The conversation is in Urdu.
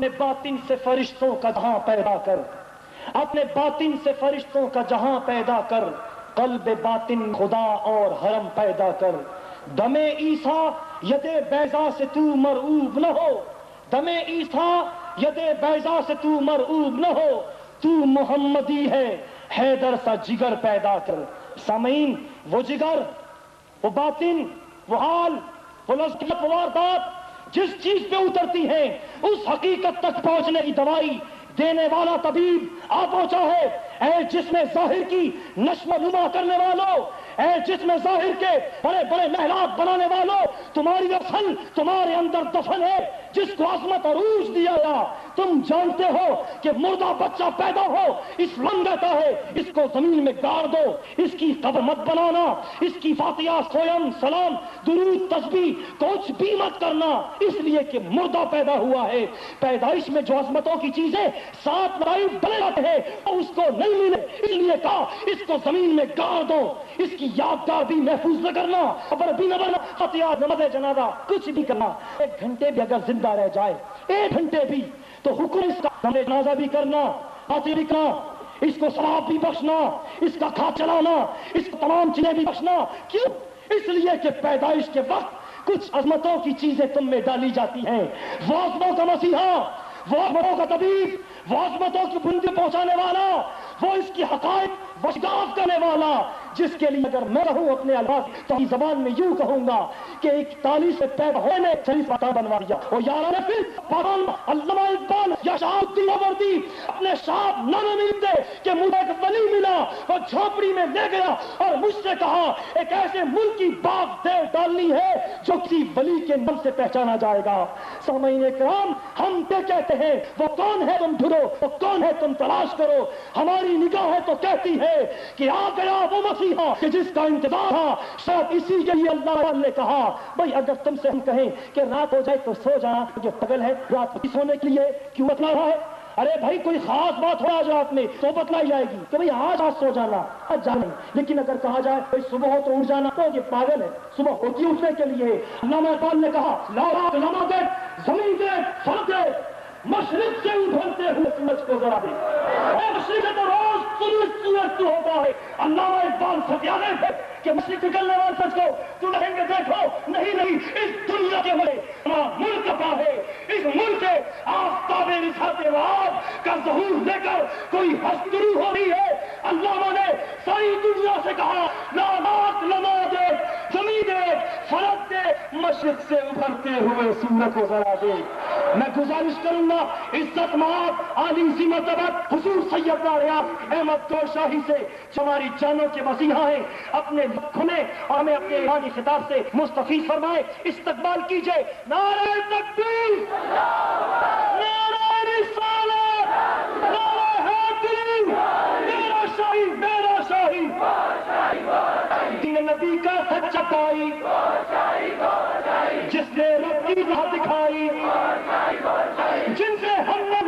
اپنے باطن سے فرشتوں کا جہاں پیدا کر، اپنے باطن سے فرشتوں کا جہاں پیدا کر، قلب باطن خدا اور حرم پیدا کر۔ دم عیسیٰ ید بیضا سے تو مرعوب نہ ہو، دم عیسیٰ ید بیضا سے تو مرعوب نہ ہو، تو محمدی ہے حیدر سا جگر پیدا کر۔ سامعین، وہ جگر، وہ باطن، وہ حال، وہ لذت، وہ واردات جس چیز پہ اترتی ہیں، اس حقیقت تک پہنچنے کی دوائی دینے والا طبیب آ پہنچا ہے۔ اے جسم ظاہر کی نشو و نما کرنے والوں، اے جسم ظاہر کے بڑے بڑے محلات بنانے والوں، تمہاری اصل تمہارے اندر دفن ہے، جس کو عظمت اور عروج دیا گیا۔ تم جانتے ہو کہ مردہ بچہ پیدا ہو اسلام کہتا ہے اس کو زمین میں گاڑ دو، اس کی قبر مت بنانا، اس کی فاتحہ سویم سلام درود تسبیح کچھ بھی مت کرنا، اس لیے کہ مردہ پیدا ہوا ہے۔ پیدائش میں جو عظمتوں کی چیزیں ساتھ لائف بنے جاتے ہیں وہ اس کو نہیں ملے، اس لیے کہا اس کو زمین میں گاڑ دو، اس کی یادگار بھی محفوظ نہ کرنا، قبر بھی نہ بننا، فاتحہ نماز جنازہ کچھ بھی کرنا۔ 1 گھنٹے بھی اگر زندہ رہ جائے، 1 گھنٹے بھی، تو حکم اس کا نماز جنازہ بھی کرنا، فاتحہ بھی کرنا، اس کو ثواب بھی بخشنا، اس کا کھا چلانا، اس کو تمام چیزیں بھی بخشنا۔ کیوں؟ اس لیے کہ پیدائش کے وقت کچھ عظمتوں کی چیزیں تم میں ڈالی جاتی ہیں۔ وہ عظمتوں کا مسیحا، وہ عظمتوں کا طبیب، وہ عظمتوں کی بلندی پہنچانے والا، وہ اس کی حقائق وشگاف کرنے والا، جس کے لیے اگر میں کہوں اپنے الفاظ تو ہم زبان میں یوں کہوں گا کہ 41 سے پیدا ہونے نے شریف مقام بنوا دیا۔ اور یارانہ پھر پاگل علامہ اقبال یا شاہ الدین لاہوردی اپنے شاپ نامے میں لکھتے کہ مجھے ایک ولی ملا اور جھونپڑی میں لے گیا اور مجھ سے کہا ایک ایسے ملک کی باغ دیر ڈالنی ہے جو کسی ولی کے نام سے پہچانا جائے گا۔ سامعین کرام، ہم کیا کہتے ہیں؟ وہ کون ہے تم ڈھونڈو، وہ کون ہے تم تلاش کرو۔ ہماری نگاہ ہے تو کہتی ہے کہ آ گیا وہ مسیحا کہ جس کا انتظار تھا، شاید اسی کے لیے اللہ نے کہا بھائی اگر تم سے ہم کہیں کہ رات ہو جائے تو سو جانا، جو پگل ہے رات کو سونے کے لیے کیوں بتلا رہا ہے؟ ارے بھائی کوئی خاص بات ہو آج رات میں تو بتلائی جائے گی کہ بھائی آج سو جانا، آج جانا۔ لیکن اگر کہا جائے بھائی صبح ہو تو اٹھ جانا تو یہ پاگل ہے، صبح ہوتی اٹھنے کے لیے۔ علامہ اقبال نے کہا لا لما دیکھ زمین دیکھ سب دیکھ، مشرق سے ابھرتے ہوئے سورج کو ذرا دے، مشرق سے تو روز سورج تو ہوتا ہے۔ علامہ اقبال ستیانے تھے کہ مشرق نکلنے والے سچ کو تو کہیں گے دیکھو نہیں اس دنیا کے بڑے ملک کا ہے، اس ملک کے آفتاب رسالت وہاب کا ظہور دے کر کوئی ہستری ہو رہی ہے۔ علامہ نے ساری دنیا سے کہا لا لما دے زمین دے فلک دے، مشرق سے ابھرتے ہوئے سورج کو ذرا دے۔ میں گزارش کروں گا عزت مآب عالی سی مرتبت حضور سیدنا ریاض احمد گور شاہی سے جو ہماری جانوں کے مسیحا ہیں، اپنے کھلے اور ہمیں اپنے ایمانی خطاب سے مستفیض فرمائے۔ استقبال کیجئے نعرہ تکبیر، نعرہ رسالت، نعرہ حیدری، میرا شاہی میرا شاہی، دین نبی کا سچا پائی، جس نے رب کی راہ دکھائی، جن سے ہم نے